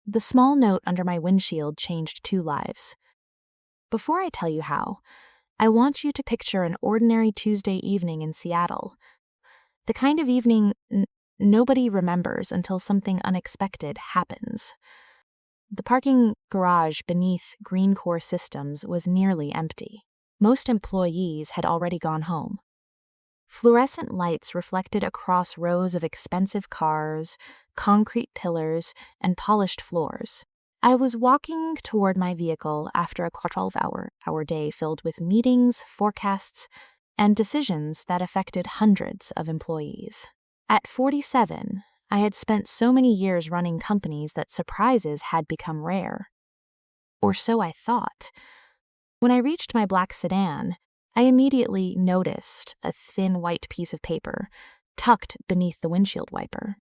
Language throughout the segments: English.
The small note under my windshield changed 2 lives. Before I tell you how, I want you to picture an ordinary Tuesday evening in Seattle. The kind of evening nobody remembers until something unexpected happens. The parking garage beneath Green Core Systems was nearly empty. Most employees had already gone home. Fluorescent lights reflected across rows of expensive cars, concrete pillars, and polished floors. I was walking toward my vehicle after a 12-hour day filled with meetings, forecasts, and decisions that affected hundreds of employees. At 47, I had spent so many years running companies that surprises had become rare. Or so I thought. When I reached my black sedan, I immediately noticed a thin white piece of paper tucked beneath the windshield wiper.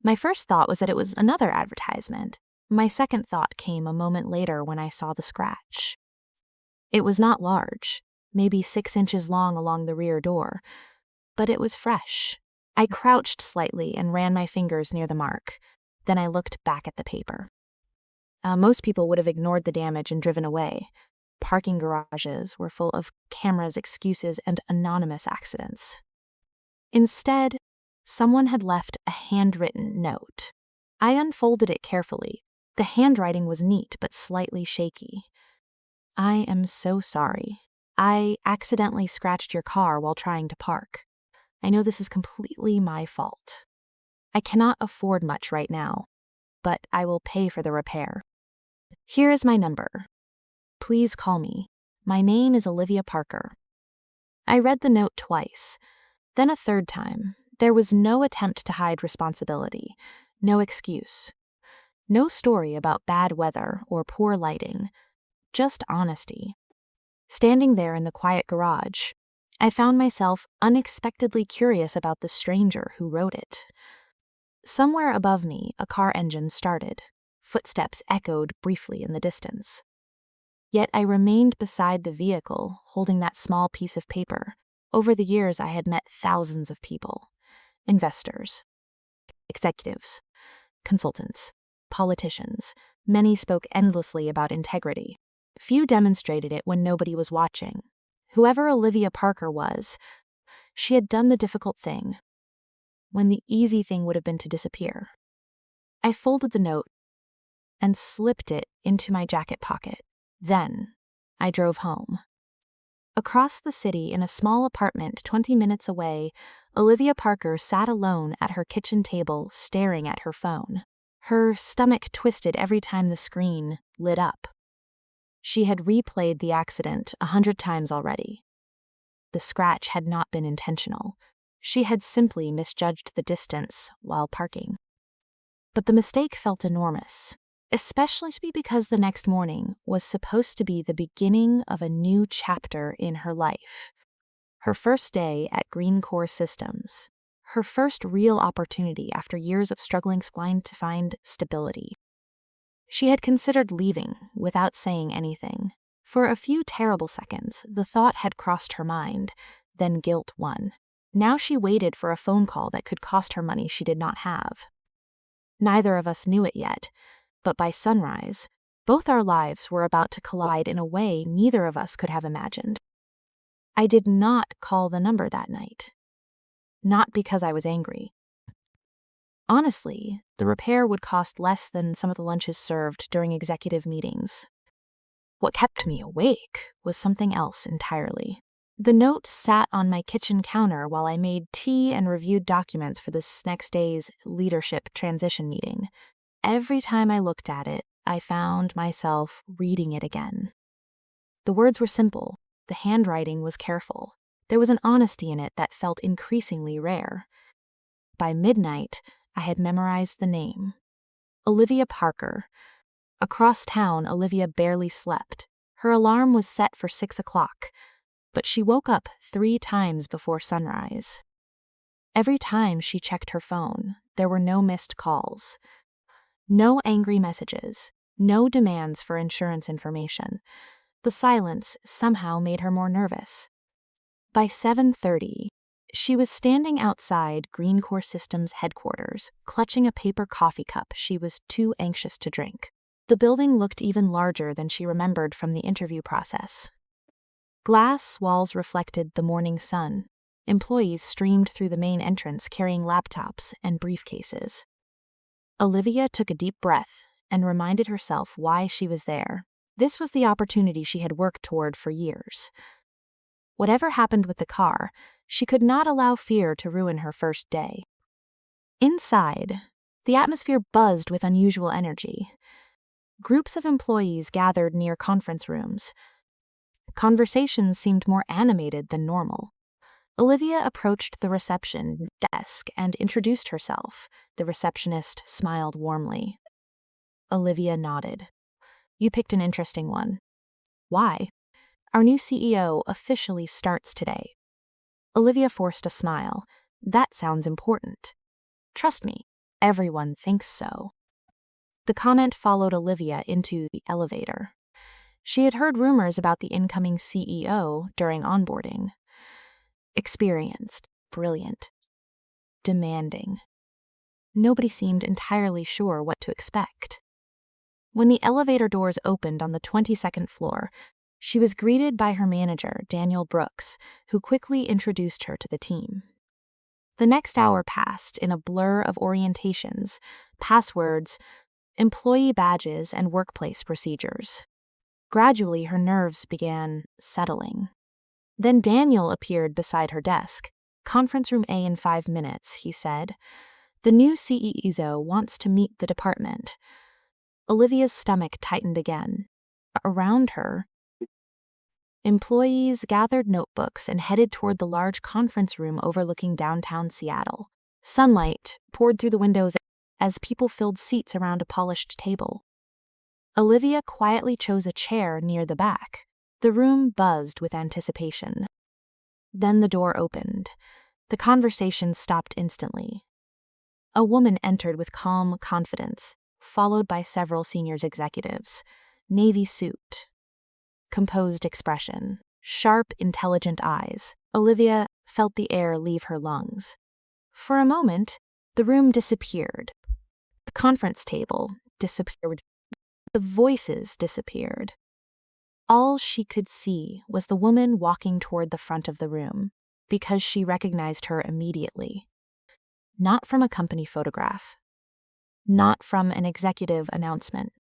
My first thought was that it was another advertisement. My second thought came a moment later when I saw the scratch. It was not large, maybe 6 inches long along the rear door, but it was fresh. I crouched slightly and ran my fingers near the mark. Then I looked back at the paper. Most people would have ignored the damage and driven away. Parking garages were full of cameras, excuses, and anonymous accidents. Instead, someone had left a handwritten note. I unfolded it carefully. The handwriting was neat but slightly shaky. I am so sorry. I accidentally scratched your car while trying to park. I know this is completely my fault. I cannot afford much right now, but I will pay for the repair. Here is my number. Please call me. My name is Olivia Parker. I read the note twice, then a third time. There was no attempt to hide responsibility, no excuse. No story about bad weather or poor lighting, just honesty. Standing there in the quiet garage, I found myself unexpectedly curious about the stranger who wrote it. Somewhere above me, a car engine started. Footsteps echoed briefly in the distance. Yet I remained beside the vehicle, holding that small piece of paper. Over the years, I had met thousands of people. Investors, executives, consultants, politicians. Many spoke endlessly about integrity. Few demonstrated it when nobody was watching. Whoever Olivia Parker was, she had done the difficult thing, when the easy thing would have been to disappear. I folded the note and slipped it into my jacket pocket. Then, I drove home. Across the city, in a small apartment 20 minutes away, Olivia Parker sat alone at her kitchen table, staring at her phone. Her stomach twisted every time the screen lit up. She had replayed the accident 100 times already. The scratch had not been intentional. She had simply misjudged the distance while parking. But the mistake felt enormous, especially because the next morning was supposed to be the beginning of a new chapter in her life. Her first day at Green Core Systems. Her first real opportunity after years of struggling to find stability. She had considered leaving without saying anything. For a few terrible seconds, the thought had crossed her mind, then guilt won. Now she waited for a phone call that could cost her money she did not have. Neither of us knew it yet, but by sunrise, both our lives were about to collide in a way neither of us could have imagined. I did not call the number that night. Not because I was angry. Honestly, the repair would cost less than some of the lunches served during executive meetings. What kept me awake was something else entirely. The note sat on my kitchen counter while I made tea and reviewed documents for this next day's leadership transition meeting. Every time I looked at it, I found myself reading it again. The words were simple. The handwriting was careful. There was an honesty in it that felt increasingly rare. By midnight, I had memorized the name. Olivia Parker. Across town, Olivia barely slept. Her alarm was set for 6 o'clock, but she woke up 3 times before sunrise. Every time she checked her phone, there were no missed calls. No angry messages, no demands for insurance information. The silence somehow made her more nervous. By 7:30, She was standing outside Green Core Systems headquarters, clutching a paper coffee cup she was too anxious to drink. The building looked even larger than she remembered from the interview process. Glass walls reflected the morning sun. Employees streamed through the main entrance carrying laptops and briefcases. Olivia took a deep breath and reminded herself why she was there. This was the opportunity she had worked toward for years. Whatever happened with the car, she could not allow fear to ruin her first day. Inside, the atmosphere buzzed with unusual energy. Groups of employees gathered near conference rooms. Conversations seemed more animated than normal. Olivia approached the reception desk and introduced herself. The receptionist smiled warmly. Olivia nodded. "You picked an interesting one." "Why?" "Our new CEO officially starts today." Olivia forced a smile. "That sounds important." "Trust me, everyone thinks so." The comment followed Olivia into the elevator. She had heard rumors about the incoming CEO during onboarding. Experienced, brilliant, demanding. Nobody seemed entirely sure what to expect. When the elevator doors opened on the 22nd floor, she was greeted by her manager, Daniel Brooks, who quickly introduced her to the team. The next hour passed in a blur of orientations, passwords, employee badges, and workplace procedures. Gradually, her nerves began settling. Then Daniel appeared beside her desk. "Conference room A in 5 minutes," he said. "The new CEO wants to meet the department." Olivia's stomach tightened again. Around her, employees gathered notebooks and headed toward the large conference room overlooking downtown Seattle. Sunlight poured through the windows as people filled seats around a polished table. Olivia quietly chose a chair near the back. The room buzzed with anticipation. Then the door opened. The conversation stopped instantly. A woman entered with calm confidence, followed by several senior executives. Navy suit, composed expression, sharp, intelligent eyes. Olivia felt the air leave her lungs. For a moment, the room disappeared. The conference table disappeared. The voices disappeared. All she could see was the woman walking toward the front of the room, because she recognized her immediately. Not from a company photograph, not from an executive announcement,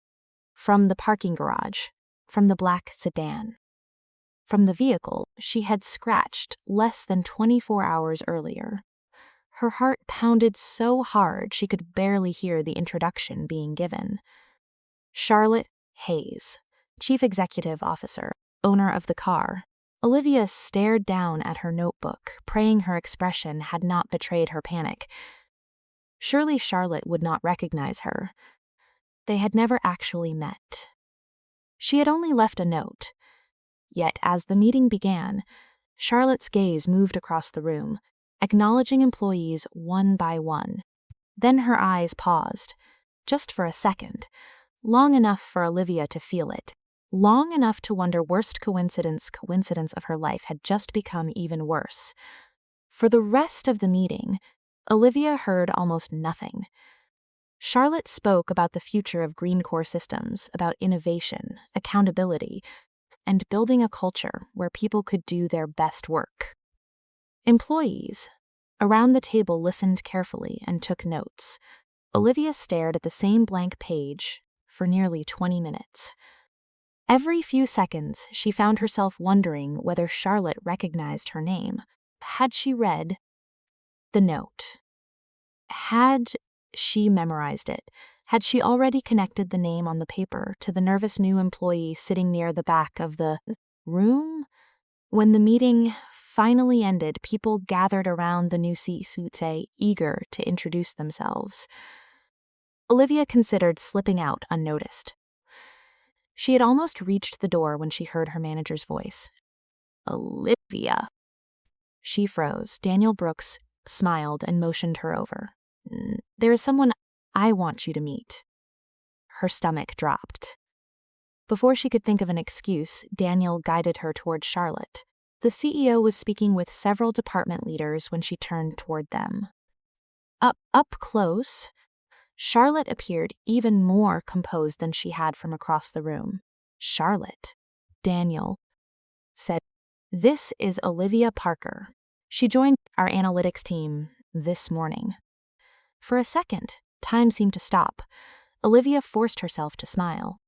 from the parking garage, from the black sedan, from the vehicle she had scratched less than 24 hours earlier. Her heart pounded so hard she could barely hear the introduction being given. Charlotte Hayes, Chief Executive Officer, owner of the car. Olivia stared down at her notebook, praying her expression had not betrayed her panic. Surely Charlotte would not recognize her. They had never actually met. She had only left a note. Yet as the meeting began, Charlotte's gaze moved across the room, acknowledging employees one by one. Then her eyes paused, just for a second, long enough for Olivia to feel it. Long enough to wonder worst coincidence of her life had just become even worse. For the rest of the meeting, Olivia heard almost nothing. Charlotte spoke about the future of Green Core Systems, about innovation, accountability, and building a culture where people could do their best work. Employees around the table listened carefully and took notes. Olivia stared at the same blank page for nearly 20 minutes. Every few seconds, she found herself wondering whether Charlotte recognized her name. Had she read the note? Had she memorized it? Had she already connected the name on the paper to the nervous new employee sitting near the back of the room? When the meeting finally ended, people gathered around the new C-suite, eager to introduce themselves. Olivia considered slipping out unnoticed. She had almost reached the door when she heard her manager's voice. "Olivia." She froze. Daniel Brooks smiled and motioned her over. "There is someone I want you to meet." Her stomach dropped. Before she could think of an excuse, Daniel guided her toward Charlotte. The CEO was speaking with several department leaders when she turned toward them. Up close, Charlotte appeared even more composed than she had from across the room. "Charlotte," Daniel said, "this is Olivia Parker. She joined our analytics team this morning." For a second, time seemed to stop. Olivia forced herself to smile.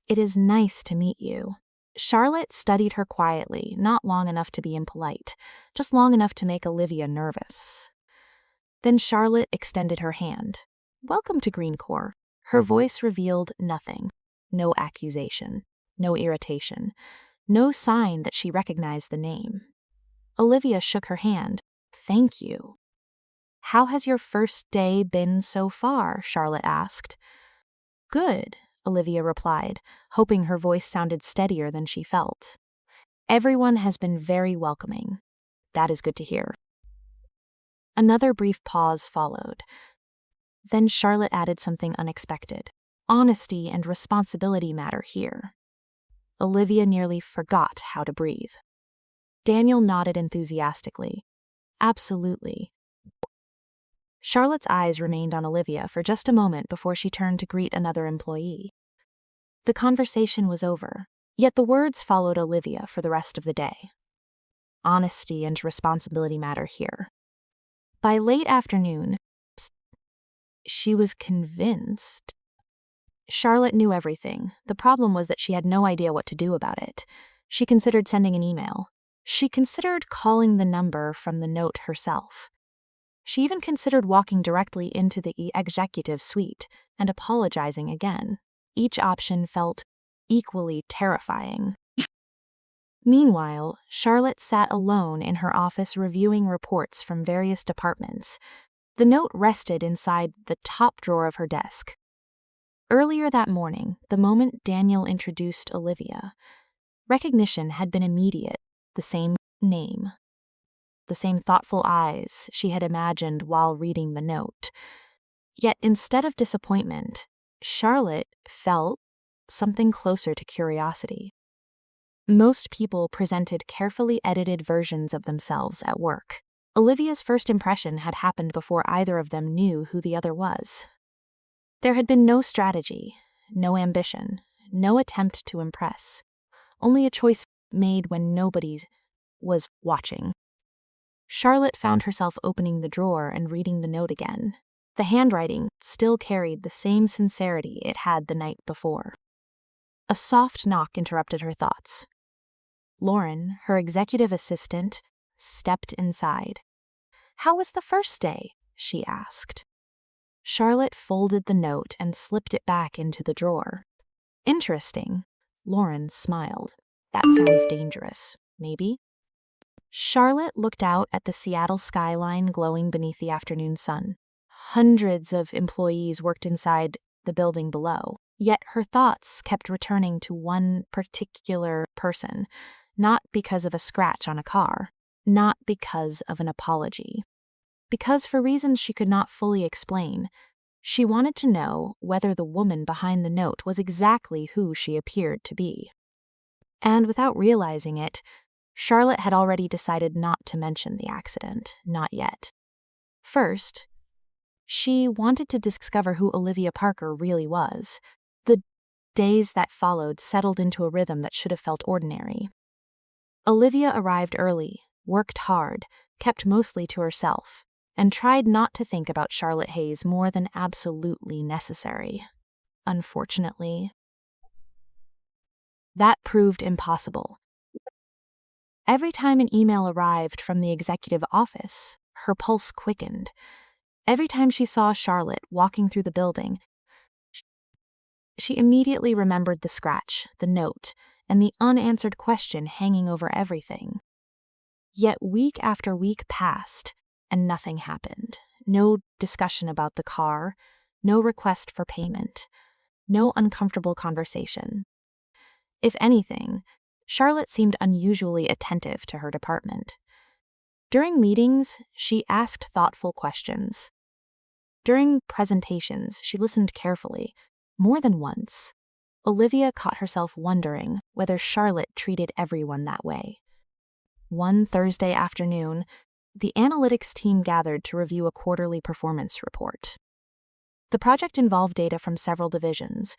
"It is nice to meet you." Charlotte studied her quietly, not long enough to be impolite, just long enough to make Olivia nervous. Then Charlotte extended her hand. "Welcome to Green Corps." Her voice revealed nothing. No accusation, no irritation, no sign that she recognized the name. Olivia shook her hand. "Thank you." "How has your first day been so far?" Charlotte asked. "Good," Olivia replied, hoping her voice sounded steadier than she felt. "Everyone has been very welcoming." "That is good to hear." Another brief pause followed. Then Charlotte added something unexpected. "Honesty and responsibility matter here." Olivia nearly forgot how to breathe. Daniel nodded enthusiastically. "Absolutely." Charlotte's eyes remained on Olivia for just a moment before she turned to greet another employee. The conversation was over, yet the words followed Olivia for the rest of the day. Honesty and responsibility matter here. By late afternoon, she was convinced. Charlotte knew everything. The problem was that she had no idea what to do about it. She considered sending an email. She considered calling the number from the note herself. She even considered walking directly into the executive suite and apologizing again. Each option felt equally terrifying. Meanwhile, Charlotte sat alone in her office reviewing reports from various departments. The note rested inside the top drawer of her desk. Earlier that morning, the moment Daniel introduced Olivia, recognition had been immediate. The same name, the same thoughtful eyes she had imagined while reading the note. Yet instead of disappointment, Charlotte felt something closer to curiosity. Most people presented carefully edited versions of themselves at work. Olivia's first impression had happened before either of them knew who the other was. There had been no strategy, no ambition, no attempt to impress, only a choice made when nobody was watching. Charlotte found herself opening the drawer and reading the note again. The handwriting still carried the same sincerity it had the night before. A soft knock interrupted her thoughts. Lauren, her executive assistant, stepped inside. "How was the first day?" she asked. Charlotte folded the note and slipped it back into the drawer. "Interesting." Lauren smiled. "That sounds dangerous. Maybe?" Charlotte looked out at the Seattle skyline glowing beneath the afternoon sun. Hundreds of employees worked inside the building below, yet her thoughts kept returning to one particular person, not because of a scratch on a car, not because of an apology. Because for reasons she could not fully explain, she wanted to know whether the woman behind the note was exactly who she appeared to be. And without realizing it, Charlotte had already decided not to mention the accident, not yet. First, she wanted to discover who Olivia Parker really was. The days that followed settled into a rhythm that should have felt ordinary. Olivia arrived early, worked hard, kept mostly to herself, and tried not to think about Charlotte Hayes more than absolutely necessary. Unfortunately, that proved impossible. Every time an email arrived from the executive office, her pulse quickened. Every time she saw Charlotte walking through the building, she immediately remembered the scratch, the note, and the unanswered question hanging over everything. Yet week after week passed, and nothing happened. No discussion about the car, no request for payment, no uncomfortable conversation. If anything, Charlotte seemed unusually attentive to her department. During meetings, she asked thoughtful questions. During presentations, she listened carefully. More than once, Olivia caught herself wondering whether Charlotte treated everyone that way. One Thursday afternoon, the analytics team gathered to review a quarterly performance report. The project involved data from several divisions,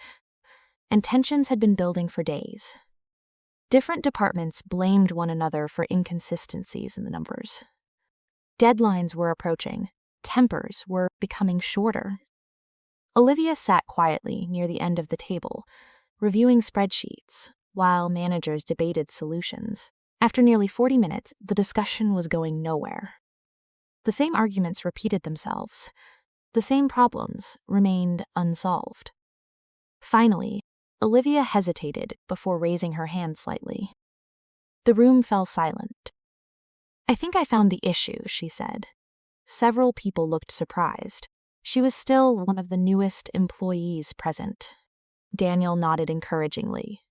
and tensions had been building for days. Different departments blamed one another for inconsistencies in the numbers. Deadlines were approaching. Tempers were becoming shorter. Olivia sat quietly near the end of the table, reviewing spreadsheets, while managers debated solutions. After nearly 40 minutes, the discussion was going nowhere. The same arguments repeated themselves. The same problems remained unsolved. Finally, Olivia hesitated before raising her hand slightly. The room fell silent. "I think I found the issue," she said. Several people looked surprised. She was still one of the newest employees present. Daniel nodded encouragingly.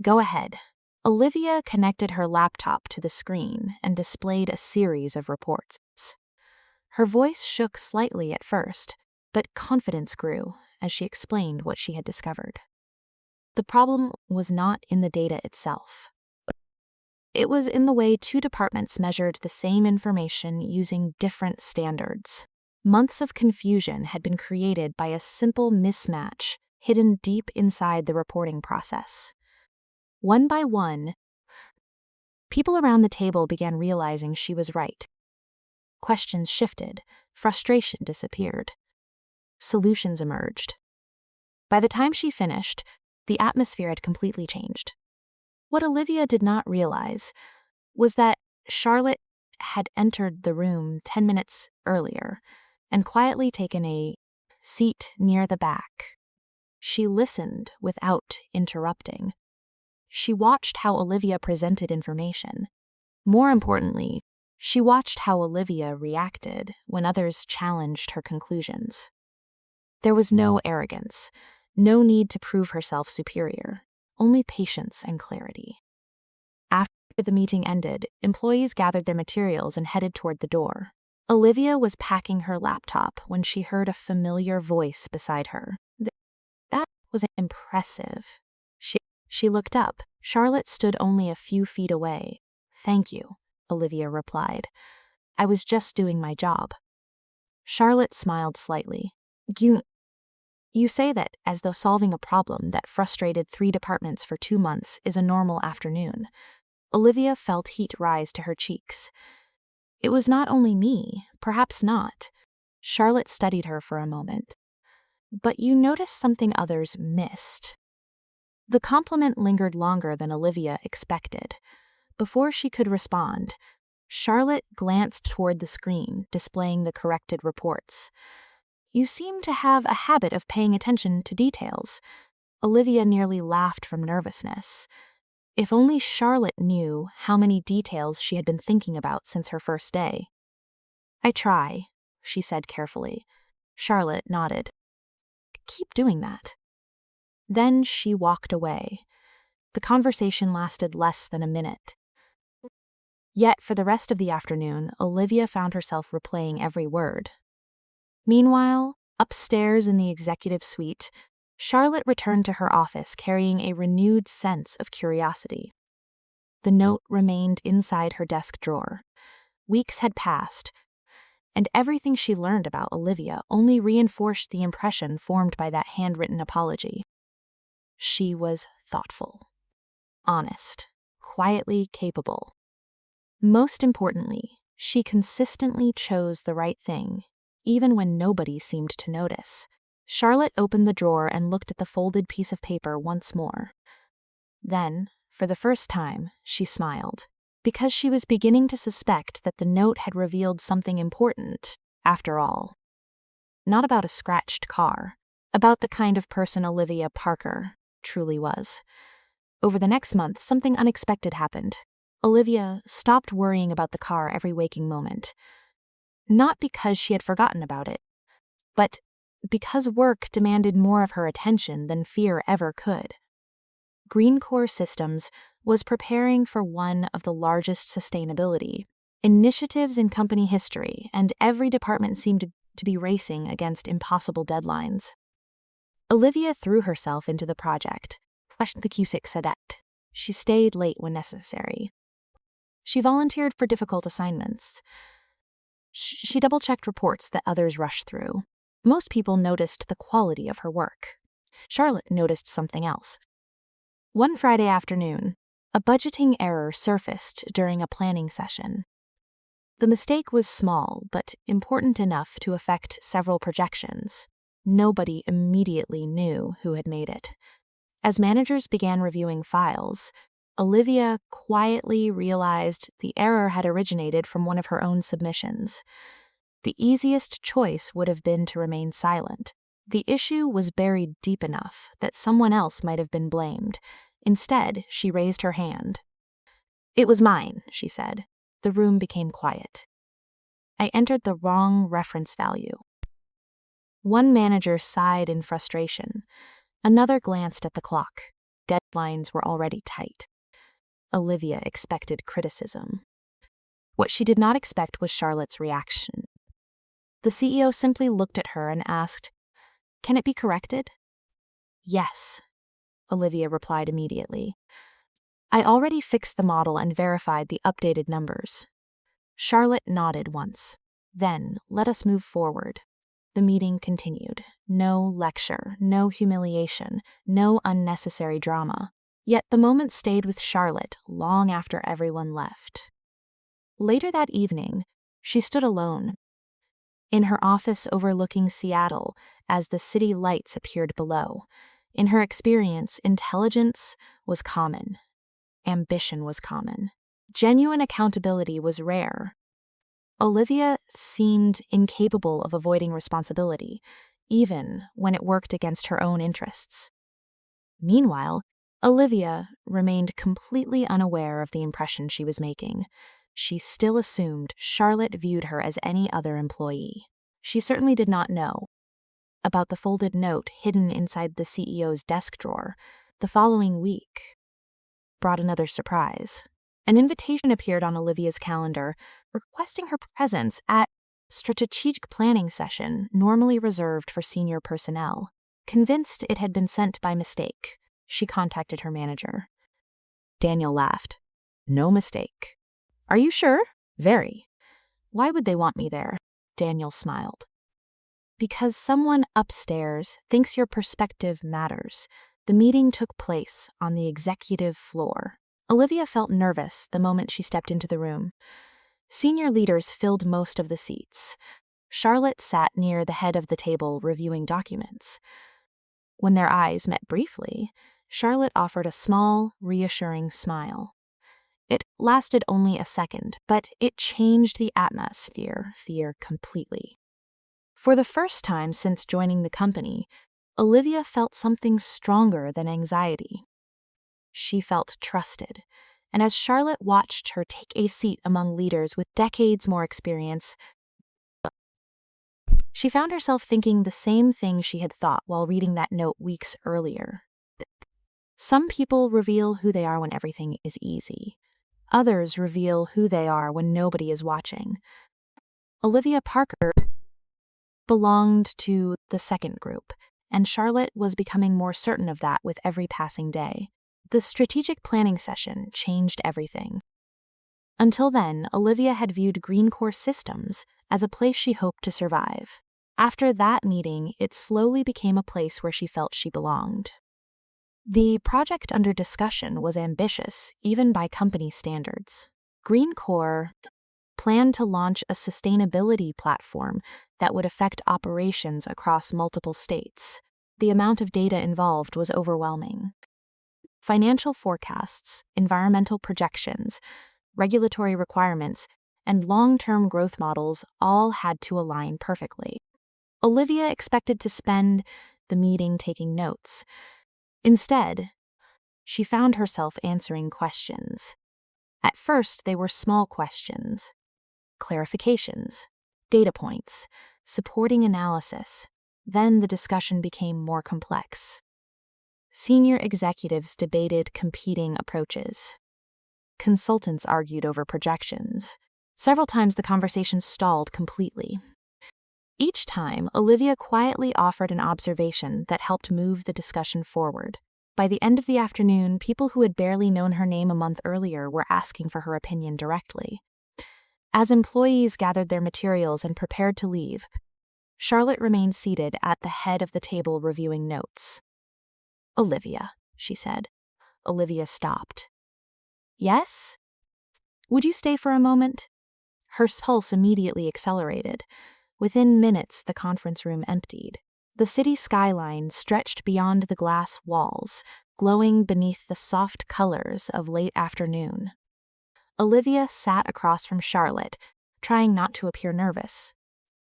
"Go ahead." Olivia connected her laptop to the screen and displayed a series of reports. Her voice shook slightly at first, but confidence grew as she explained what she had discovered. The problem was not in the data itself. It was in the way two departments measured the same information using different standards. Months of confusion had been created by a simple mismatch hidden deep inside the reporting process. One by one, people around the table began realizing she was right. Questions shifted, frustration disappeared. Solutions emerged. By the time she finished, the atmosphere had completely changed. What Olivia did not realize was that Charlotte had entered the room 10 minutes earlier and quietly taken a seat near the back. She listened without interrupting. She watched how Olivia presented information. More importantly, she watched how Olivia reacted when others challenged her conclusions. There was no arrogance, no need to prove herself superior, only patience and clarity. After the meeting ended, employees gathered their materials and headed toward the door. Olivia was packing her laptop when she heard a familiar voice beside her. That was impressive. She looked up. Charlotte stood only a few feet away. "Thank you," Olivia replied. "I was just doing my job." Charlotte smiled slightly. You say that as though solving a problem that frustrated 3 departments for 2 months is a normal afternoon." Olivia felt heat rise to her cheeks. "It was not only me, perhaps not." Charlotte studied her for a moment. "But you noticed something others missed." The compliment lingered longer than Olivia expected. Before she could respond, Charlotte glanced toward the screen displaying the corrected reports. "You seem to have a habit of paying attention to details." Olivia nearly laughed from nervousness. If only Charlotte knew how many details she had been thinking about since her first day. "I try," she said carefully. Charlotte nodded. "Keep doing that." Then she walked away. The conversation lasted less than a minute. Yet for the rest of the afternoon, Olivia found herself replaying every word. Meanwhile, upstairs in the executive suite, Charlotte returned to her office carrying a renewed sense of curiosity. The note remained inside her desk drawer. Weeks had passed, and everything she learned about Olivia only reinforced the impression formed by that handwritten apology. She was thoughtful, honest, quietly capable. Most importantly, she consistently chose the right thing, even when nobody seemed to notice. Charlotte opened the drawer and looked at the folded piece of paper once more. Then, for the first time, she smiled, because she was beginning to suspect that the note had revealed something important, after all. Not about a scratched car, about the kind of person Olivia Parker truly was. Over the next month, something unexpected happened. Olivia stopped worrying about the car every waking moment. Not because she had forgotten about it, but because work demanded more of her attention than fear ever could. Green Core Systems was preparing for one of the largest sustainability initiatives in company history, and every department seemed to be racing against impossible deadlines. Olivia threw herself into the project, questioned the Cusick Sadet. She stayed late when necessary. She volunteered for difficult assignments. She double-checked reports that others rushed through. Most people noticed the quality of her work. Charlotte noticed something else. One Friday afternoon, a budgeting error surfaced during a planning session. The mistake was small, but important enough to affect several projections. Nobody immediately knew who had made it. As managers began reviewing files, Olivia quietly realized the error had originated from one of her own submissions. The easiest choice would have been to remain silent. The issue was buried deep enough that someone else might have been blamed. Instead, she raised her hand. "It was mine," she said. The room became quiet. "I entered the wrong reference value." One manager sighed in frustration. Another glanced at the clock. Deadlines were already tight. Olivia expected criticism. What she did not expect was Charlotte's reaction. The CEO simply looked at her and asked, "Can it be corrected?" "Yes," Olivia replied immediately. "I already fixed the model and verified the updated numbers." Charlotte nodded once. "Then, let us move forward." The meeting continued. No lecture, no humiliation, no unnecessary drama. Yet the moment stayed with Charlotte long after everyone left. Later that evening, she stood alone in her office overlooking Seattle as the city lights appeared below. In her experience, intelligence was common. Ambition was common. Genuine accountability was rare. Olivia seemed incapable of avoiding responsibility, even when it worked against her own interests. Meanwhile, Olivia remained completely unaware of the impression she was making. She still assumed Charlotte viewed her as any other employee. She certainly did not know about the folded note hidden inside the CEO's desk drawer. The following week brought another surprise. An invitation appeared on Olivia's calendar requesting her presence at a strategic planning session normally reserved for senior personnel. Convinced it had been sent by mistake, she contacted her manager. Daniel laughed. "No mistake." "Are you sure?" "Very." "Why would they want me there?" Daniel smiled. "Because someone upstairs thinks your perspective matters." The meeting took place on the executive floor. Olivia felt nervous the moment she stepped into the room. Senior leaders filled most of the seats. Charlotte sat near the head of the table reviewing documents. When their eyes met briefly, Charlotte offered a small, reassuring smile. It lasted only a second, but it changed the atmosphere completely. For the first time since joining the company, Olivia felt something stronger than anxiety. She felt trusted, and as Charlotte watched her take a seat among leaders with decades more experience, she found herself thinking the same thing she had thought while reading that note weeks earlier. Some people reveal who they are when everything is easy. Others reveal who they are when nobody is watching. Olivia Parker belonged to the second group, and Charlotte was becoming more certain of that with every passing day. The strategic planning session changed everything. Until then, Olivia had viewed Green Core Systems as a place she hoped to survive. After that meeting, it slowly became a place where she felt she belonged. The project under discussion was ambitious, even by company standards. Green Core planned to launch a sustainability platform that would affect operations across multiple states. The amount of data involved was overwhelming. Financial forecasts, environmental projections, regulatory requirements, and long-term growth models all had to align perfectly. Olivia expected to spend the meeting taking notes. Instead, she found herself answering questions. At first, they were small questions, clarifications, data points, supporting analysis. Then the discussion became more complex. Senior executives debated competing approaches. Consultants argued over projections. Several times the conversation stalled completely. Each time, Olivia quietly offered an observation that helped move the discussion forward. By the end of the afternoon, people who had barely known her name a month earlier were asking for her opinion directly. As employees gathered their materials and prepared to leave, Charlotte remained seated at the head of the table reviewing notes. "Olivia," she said. Olivia stopped. "Yes? Would you stay for a moment?" Her pulse immediately accelerated. Within minutes, the conference room emptied. The city skyline stretched beyond the glass walls, glowing beneath the soft colors of late afternoon. Olivia sat across from Charlotte, trying not to appear nervous.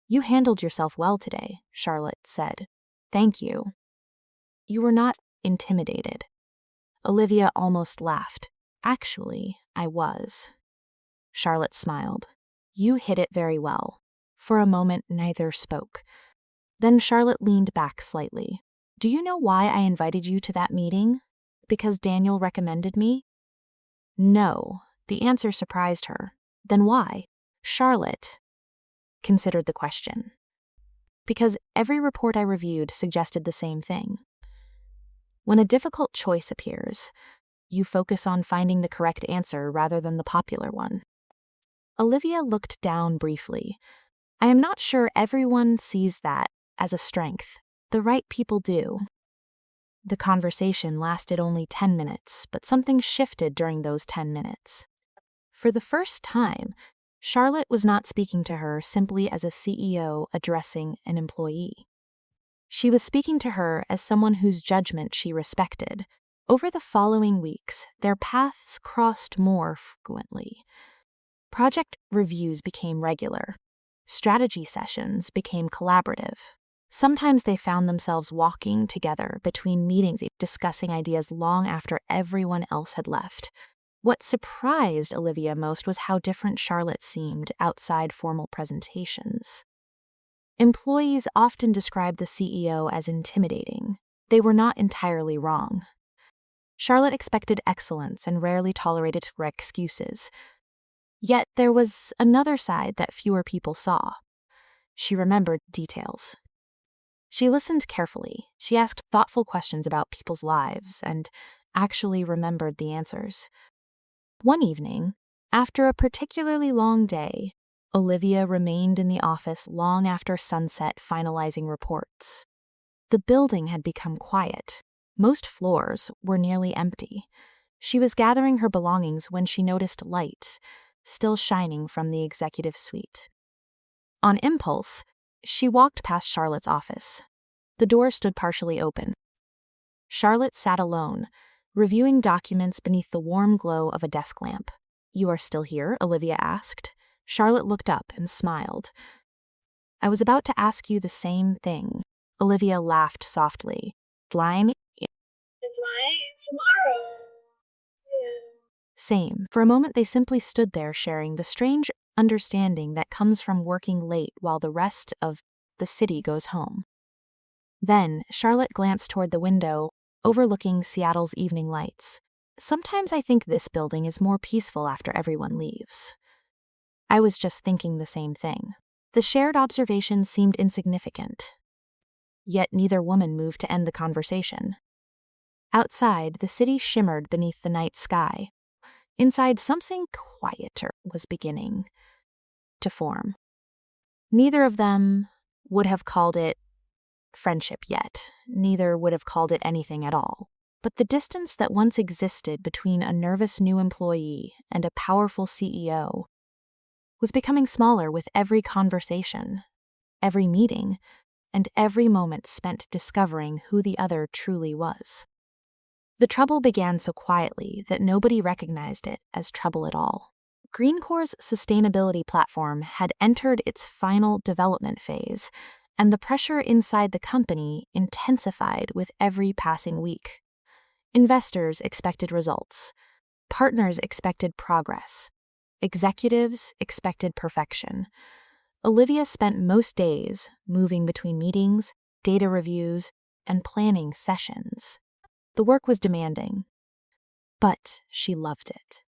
"You handled yourself well today," Charlotte said. "Thank you." "You were not intimidated." Olivia almost laughed. "Actually, I was." Charlotte smiled. "You hit it very well." For a moment, neither spoke. Then Charlotte leaned back slightly. "Do you know why I invited you to that meeting? Because Daniel recommended me?" No. The answer surprised her. Then why? Charlotte considered the question. "Because every report I reviewed suggested the same thing. When a difficult choice appears, you focus on finding the correct answer rather than the popular one." Olivia looked down briefly. "I am not sure everyone sees that as a strength. The right people do." The conversation lasted only 10 minutes, but something shifted during those 10 minutes. For the first time, Charlotte was not speaking to her simply as a CEO addressing an employee. She was speaking to her as someone whose judgment she respected. Over the following weeks, their paths crossed more frequently. Project reviews became regular. Strategy sessions became collaborative. Sometimes they found themselves walking together between meetings, discussing ideas long after everyone else had left. What surprised Olivia most was how different Charlotte seemed outside formal presentations. Employees often described the CEO as intimidating. They were not entirely wrong. Charlotte expected excellence and rarely tolerated excuses. Yet there was another side that fewer people saw. She remembered details. She listened carefully. She asked thoughtful questions about people's lives and actually remembered the answers. One evening, after a particularly long day, Olivia remained in the office long after sunset finalizing reports. The building had become quiet. Most floors were nearly empty. She was gathering her belongings when she noticed light still shining from the executive suite. On impulse, she walked past Charlotte's office. The door stood partially open. Charlotte sat alone, reviewing documents beneath the warm glow of a desk lamp. "You are still here?" Olivia asked. Charlotte looked up and smiled. "I was about to ask you the same thing." Olivia laughed softly. "Deadline? Tomorrow." Same. For a moment they simply stood there sharing the strange understanding that comes from working late while the rest of the city goes home. Then Charlotte glanced toward the window, overlooking Seattle's evening lights. "Sometimes I think this building is more peaceful after everyone leaves." "I was just thinking the same thing." The shared observation seemed insignificant. Yet neither woman moved to end the conversation. Outside, the city shimmered beneath the night sky. Inside, something quieter was beginning to form. Neither of them would have called it friendship yet. Neither would have called it anything at all. But the distance that once existed between a nervous new employee and a powerful CEO was becoming smaller with every conversation, every meeting, and every moment spent discovering who the other truly was. The trouble began so quietly that nobody recognized it as trouble at all. Greencore's sustainability platform had entered its final development phase, and the pressure inside the company intensified with every passing week. Investors expected results. Partners expected progress. Executives expected perfection. Olivia spent most days moving between meetings, data reviews, and planning sessions. The work was demanding, but she loved it.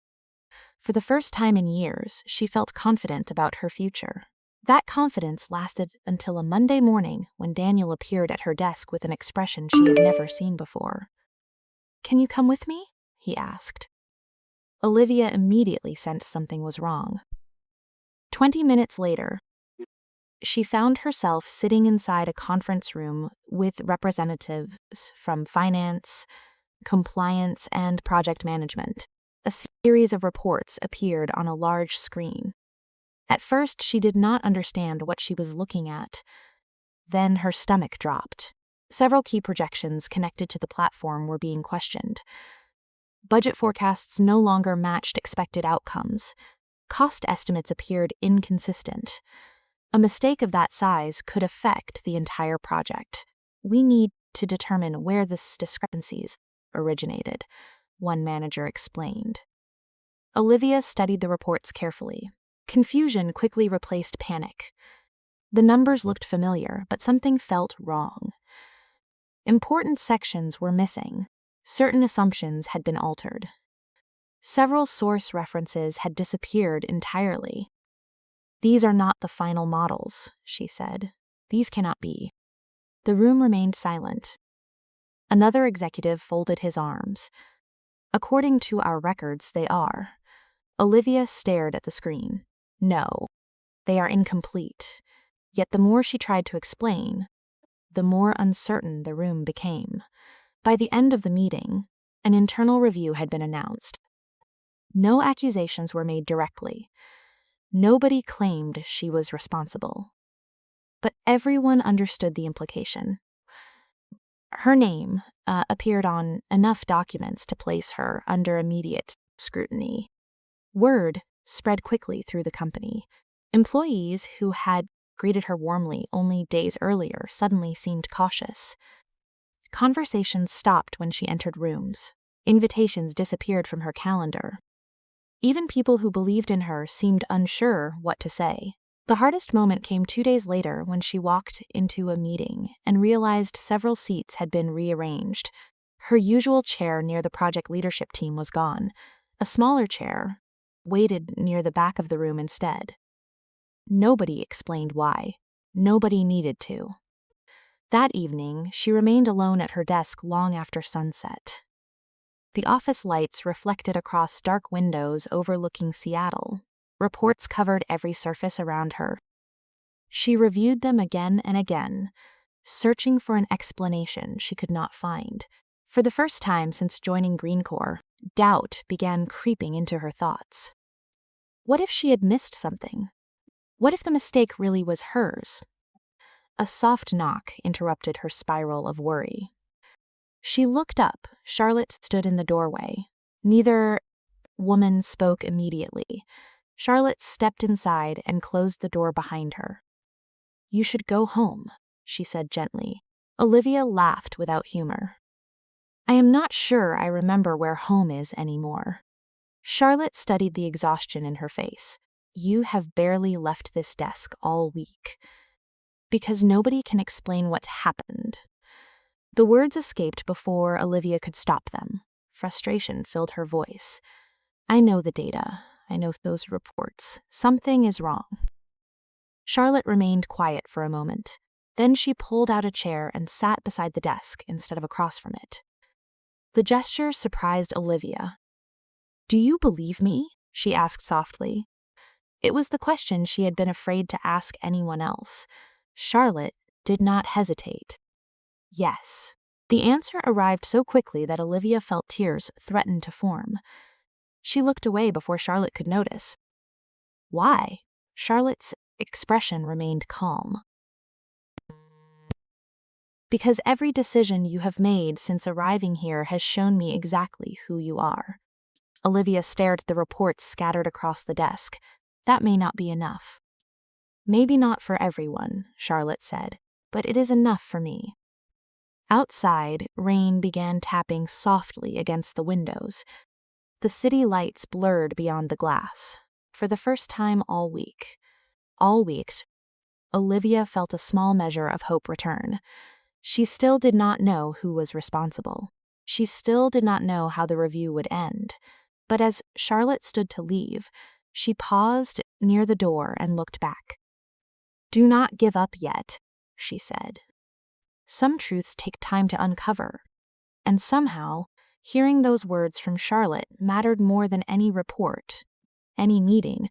For the first time in years, she felt confident about her future. That confidence lasted until a Monday morning when Daniel appeared at her desk with an expression she had never seen before. "Can you come with me?" he asked. Olivia immediately sensed something was wrong. 20 minutes later, she found herself sitting inside a conference room with representatives from finance, compliance, and project management. A series of reports appeared on a large screen. At first, she did not understand what she was looking at. Then her stomach dropped. Several key projections connected to the platform were being questioned. Budget forecasts no longer matched expected outcomes. Cost estimates appeared inconsistent. A mistake of that size could affect the entire project. "We need to determine where this discrepancies originated," one manager explained. Olivia studied the reports carefully. Confusion quickly replaced panic. The numbers looked familiar, but something felt wrong. Important sections were missing. Certain assumptions had been altered. Several source references had disappeared entirely. "These are not the final models," she said. "These cannot be." The room remained silent. Another executive folded his arms. "According to our records, they are." Olivia stared at the screen. "No, they are incomplete." Yet the more she tried to explain, the more uncertain the room became. By the end of the meeting, an internal review had been announced. No accusations were made directly. Nobody claimed she was responsible. But everyone understood the implication. Her name appeared on enough documents to place her under immediate scrutiny. Word spread quickly through the company. Employees who had greeted her warmly only days earlier suddenly seemed cautious. Conversations stopped when she entered rooms. Invitations disappeared from her calendar. Even people who believed in her seemed unsure what to say. The hardest moment came 2 days later when she walked into a meeting and realized several seats had been rearranged. Her usual chair near the project leadership team was gone. A smaller chair waited near the back of the room instead. Nobody explained why. Nobody needed to. That evening, she remained alone at her desk long after sunset. The office lights reflected across dark windows overlooking Seattle. Reports covered every surface around her. She reviewed them again and again, searching for an explanation she could not find. For the first time since joining Green Corps, doubt began creeping into her thoughts. What if she had missed something? What if the mistake really was hers? A soft knock interrupted her spiral of worry. She looked up. Charlotte stood in the doorway. Neither woman spoke immediately. Charlotte stepped inside and closed the door behind her. "You should go home," she said gently. Olivia laughed without humor. "I am not sure I remember where home is anymore." Charlotte studied the exhaustion in her face. "You have barely left this desk all week." "Because nobody can explain what happened." The words escaped before Olivia could stop them. Frustration filled her voice. "I know the data. I know those reports. Something is wrong." Charlotte remained quiet for a moment. Then she pulled out a chair and sat beside the desk instead of across from it. The gesture surprised Olivia. "Do you believe me?" she asked softly. It was the question she had been afraid to ask anyone else. Charlotte did not hesitate. "Yes." The answer arrived so quickly that Olivia felt tears threaten to form. She looked away before Charlotte could notice. "Why?" Charlotte's expression remained calm. "Because every decision you have made since arriving here has shown me exactly who you are." Olivia stared at the reports scattered across the desk. "That may not be enough." "Maybe not for everyone," Charlotte said, "but it is enough for me." Outside, rain began tapping softly against the windows. The city lights blurred beyond the glass. For the first time all week, Olivia felt a small measure of hope return. She still did not know who was responsible. She still did not know how the review would end. But as Charlotte stood to leave, she paused near the door and looked back. "Do not give up yet," she said. "Some truths take time to uncover, and somehow Hearing those words from Charlotte mattered more than any report, any meeting,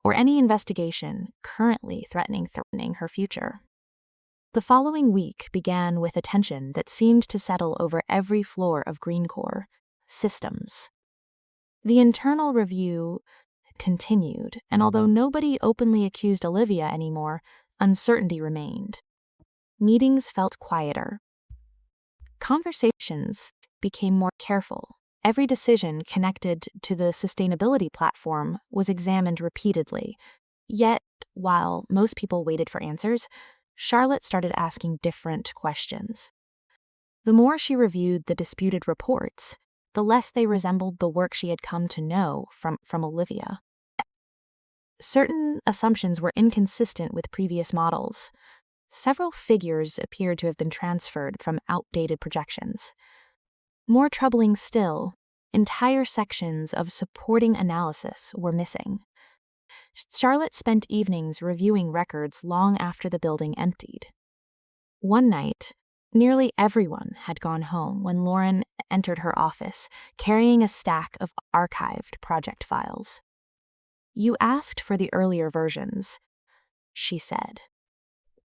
or any investigation currently threatening her future. The following week began with a tension that seemed to settle over every floor of Greencore systems. The internal review continued, and although nobody openly accused Olivia anymore, uncertainty remained. Meetings felt quieter. Conversations became more careful. Every decision connected to the sustainability platform was examined repeatedly. Yet, while most people waited for answers, Charlotte started asking different questions. The more she reviewed the disputed reports, the less they resembled the work she had come to know from Olivia. Certain assumptions were inconsistent with previous models. Several figures appeared to have been transferred from outdated projections. More troubling still, entire sections of supporting analysis were missing. Charlotte spent evenings reviewing records long after the building emptied. One night, nearly everyone had gone home when Lauren entered her office, carrying a stack of archived project files. "You asked for the earlier versions," she said.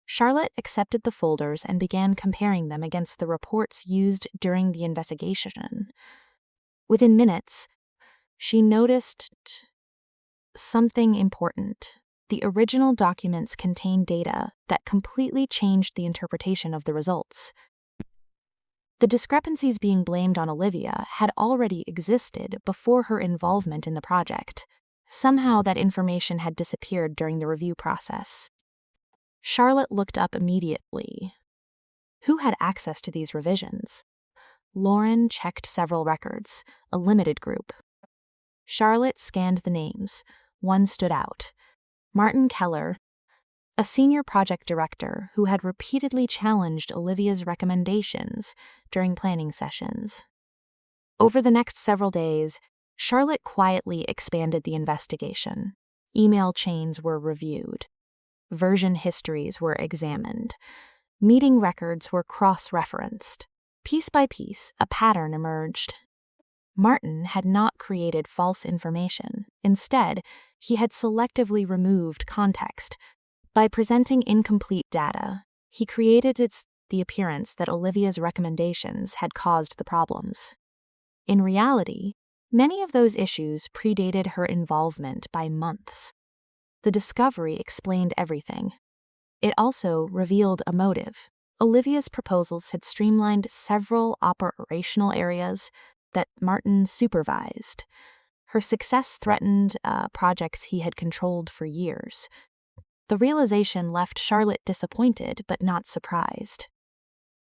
Charlotte accepted the folders and began comparing them against the reports used during the investigation. Within minutes, she noticed something important. The original documents contained data that completely changed the interpretation of the results. The discrepancies being blamed on Olivia had already existed before her involvement in the project. Somehow that information had disappeared during the review process. Charlotte looked up immediately. Who had access to these revisions? Lauren checked several records, a limited group. Charlotte scanned the names. One stood out. Martin Keller, a senior project director who had repeatedly challenged Olivia's recommendations during planning sessions. Over the next several days, Charlotte quietly expanded the investigation. Email chains were reviewed. Version histories were examined. Meeting records were cross-referenced. Piece by piece, a pattern emerged. Martin had not created false information. Instead, he had selectively removed context. By presenting incomplete data, he created the appearance that Olivia's recommendations had caused the problems. In reality, many of those issues predated her involvement by months. The discovery explained everything. It also revealed a motive. Olivia's proposals had streamlined several operational areas that Martin supervised. Her success threatened projects he had controlled for years. The realization left Charlotte disappointed but not surprised.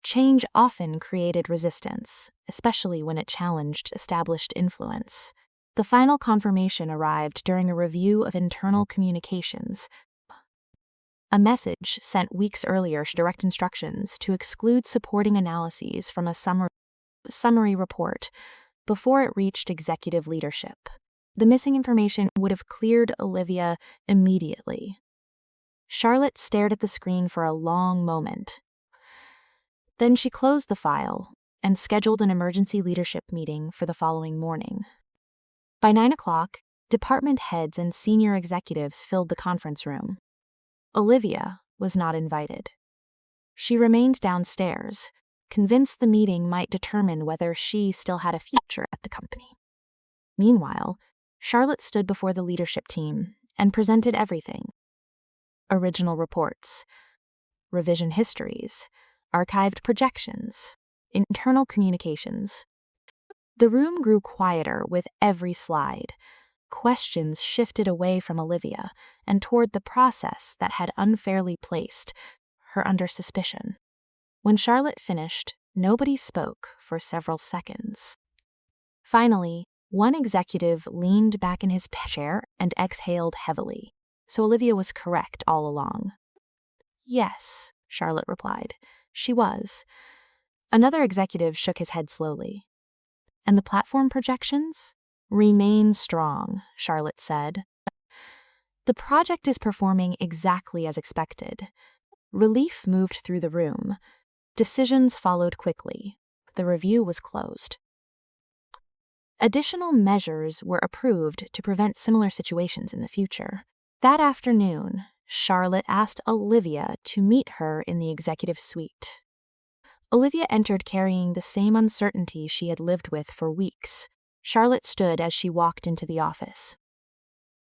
Change often created resistance, especially when it challenged established influence. The final confirmation arrived during a review of internal communications. A message sent weeks earlier direct instructions to exclude supporting analyses from a summary report before it reached executive leadership. The missing information would have cleared Olivia immediately. Charlotte stared at the screen for a long moment. Then she closed the file and scheduled an emergency leadership meeting for the following morning. By 9 o'clock, department heads and senior executives filled the conference room. Olivia was not invited. She remained downstairs, convinced the meeting might determine whether she still had a future at the company. Meanwhile, Charlotte stood before the leadership team and presented everything: original reports, revision histories, archived projections, internal communications. The room grew quieter with every slide. Questions shifted away from Olivia and toward the process that had unfairly placed her under suspicion. When Charlotte finished, nobody spoke for several seconds. Finally, one executive leaned back in his chair and exhaled heavily. So Olivia was correct all along. "Yes," Charlotte replied. She was. Another executive shook his head slowly. "And the platform projections? Remain strong," Charlotte said. "The project is performing exactly as expected." Relief moved through the room. Decisions followed quickly. The review was closed. Additional measures were approved to prevent similar situations in the future. That afternoon, Charlotte asked Olivia to meet her in the executive suite. Olivia entered carrying the same uncertainty she had lived with for weeks. Charlotte stood as she walked into the office.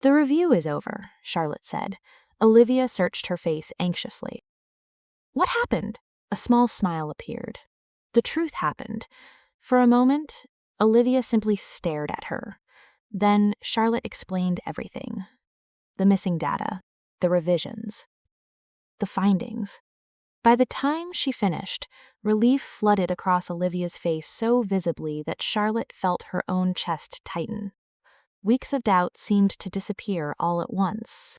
"The review is over," Charlotte said. Olivia searched her face anxiously. "What happened?" A small smile appeared. The truth happened. For a moment, Olivia simply stared at her. Then Charlotte explained everything. The missing data, the revisions, the findings. By the time she finished, relief flooded across Olivia's face so visibly that Charlotte felt her own chest tighten. Weeks of doubt seemed to disappear all at once.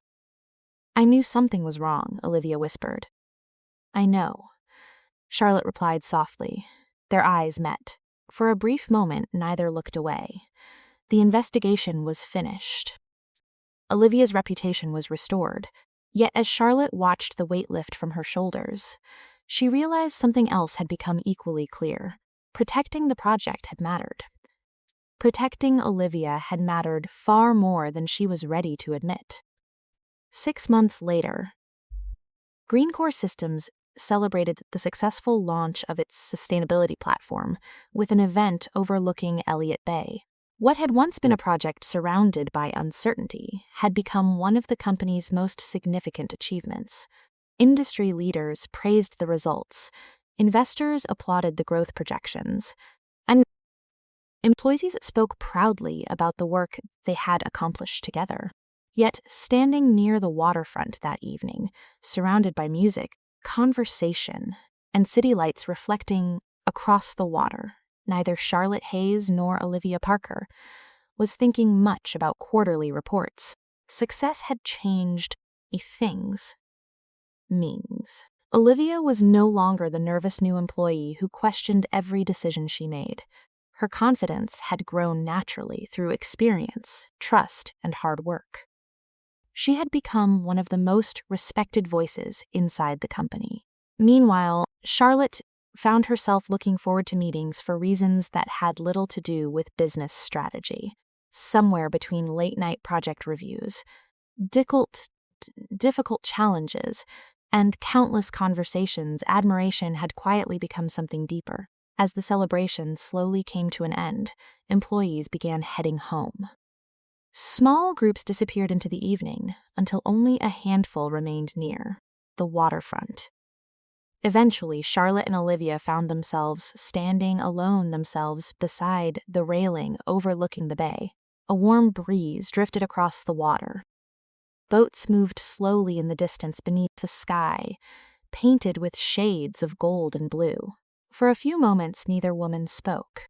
"I knew something was wrong," Olivia whispered. "I know," Charlotte replied softly. Their eyes met. For a brief moment, neither looked away. The investigation was finished. Olivia's reputation was restored. Yet as Charlotte watched the weight lift from her shoulders, she realized something else had become equally clear. Protecting the project had mattered. Protecting Olivia had mattered far more than she was ready to admit. 6 months later, Greencore Systems celebrated the successful launch of its sustainability platform with an event overlooking Elliott Bay. What had once been a project surrounded by uncertainty had become one of the company's most significant achievements. Industry leaders praised the results, investors applauded the growth projections, and employees spoke proudly about the work they had accomplished together. Yet, standing near the waterfront that evening, surrounded by music, conversation, and city lights reflecting across the water, neither Charlotte Hayes nor Olivia Parker was thinking much about quarterly reports. Success had changed things. Means. Olivia was no longer the nervous new employee who questioned every decision she made. Her confidence had grown naturally through experience, trust, and hard work. She had become one of the most respected voices inside the company. Meanwhile, Charlotte found herself looking forward to meetings for reasons that had little to do with business strategy. Somewhere between late-night project reviews, difficult challenges, and countless conversations, admiration had quietly become something deeper. As the celebration slowly came to an end, employees began heading home. Small groups disappeared into the evening until only a handful remained near the waterfront. Eventually, Charlotte and Olivia found themselves standing alone beside the railing overlooking the bay. A warm breeze drifted across the water. Boats moved slowly in the distance beneath the sky, painted with shades of gold and blue. For a few moments, neither woman spoke.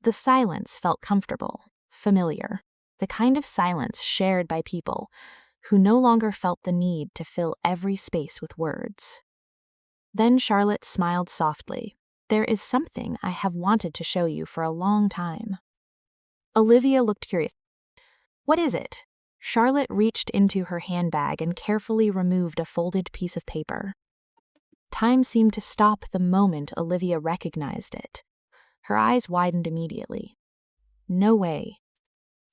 The silence felt comfortable, familiar. The kind of silence shared by people who no longer felt the need to fill every space with words. Then Charlotte smiled softly. "There is something I have wanted to show you for a long time." Olivia looked curious. "What is it?" Charlotte reached into her handbag and carefully removed a folded piece of paper. Time seemed to stop the moment Olivia recognized it. Her eyes widened immediately. "No way."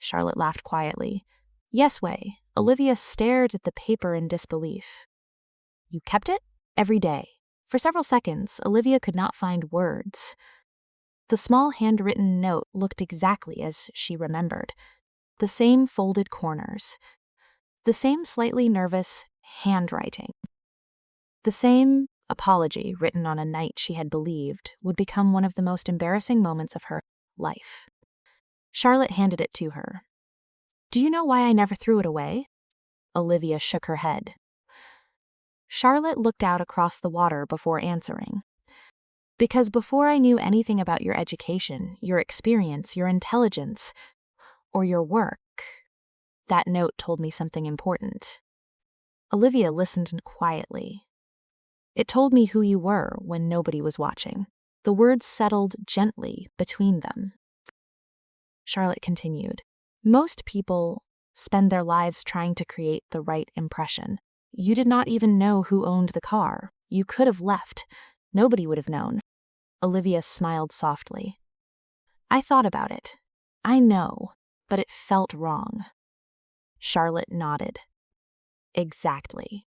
Charlotte laughed quietly. "Yes way." Olivia stared at the paper in disbelief. "You kept it?" "Every day." For several seconds, Olivia could not find words. The small handwritten note looked exactly as she remembered. The same folded corners. The same slightly nervous handwriting. The same apology written on a night she had believed would become one of the most embarrassing moments of her life. Charlotte handed it to her. "Do you know why I never threw it away?" Olivia shook her head. Charlotte looked out across the water before answering. "Because before I knew anything about your education, your experience, your intelligence, or your work, that note told me something important." Olivia listened quietly. "It told me who you were when nobody was watching." The words settled gently between them. Charlotte continued. "Most people spend their lives trying to create the right impression. You did not even know who owned the car. You could have left. Nobody would have known." Olivia smiled softly. "I thought about it. I know, but it felt wrong. Charlotte nodded. Exactly.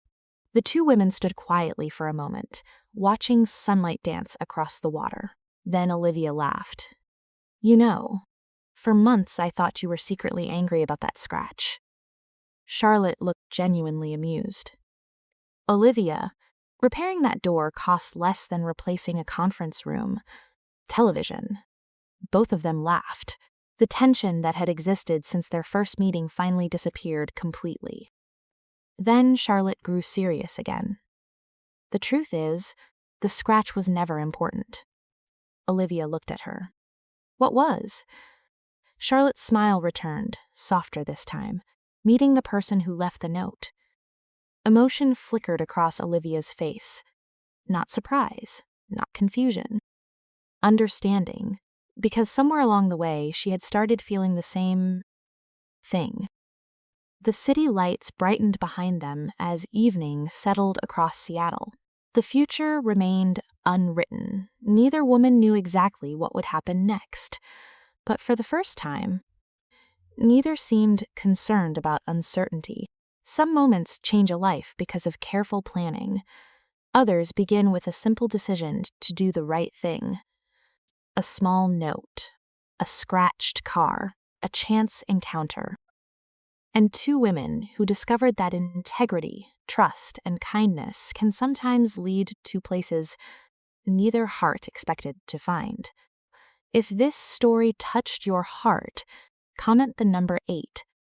The two women stood quietly for a moment, watching sunlight dance across the water. Then Olivia laughed. You know, for months I thought you were secretly angry about that scratch. Charlotte looked genuinely amused. Olivia, repairing that door costs less than replacing a conference room. Television. Both of them laughed. The tension that had existed since their first meeting finally disappeared completely. Then Charlotte grew serious again. The truth is, the scratch was never important. Olivia looked at her. What was? Charlotte's smile returned, softer this time, meeting the person who left the note. Emotion flickered across Olivia's face. Not surprise, not confusion. Understanding, because somewhere along the way she had started feeling the same thing. The city lights brightened behind them as evening settled across Seattle. The future remained unwritten. Neither woman knew exactly what would happen next. But for the first time, neither seemed concerned about uncertainty. Some moments change a life because of careful planning. Others begin with a simple decision to do the right thing. A small note, a scratched car, a chance encounter. And two women who discovered that integrity, trust, and kindness can sometimes lead to places neither heart expected to find. If this story touched your heart, comment the number 8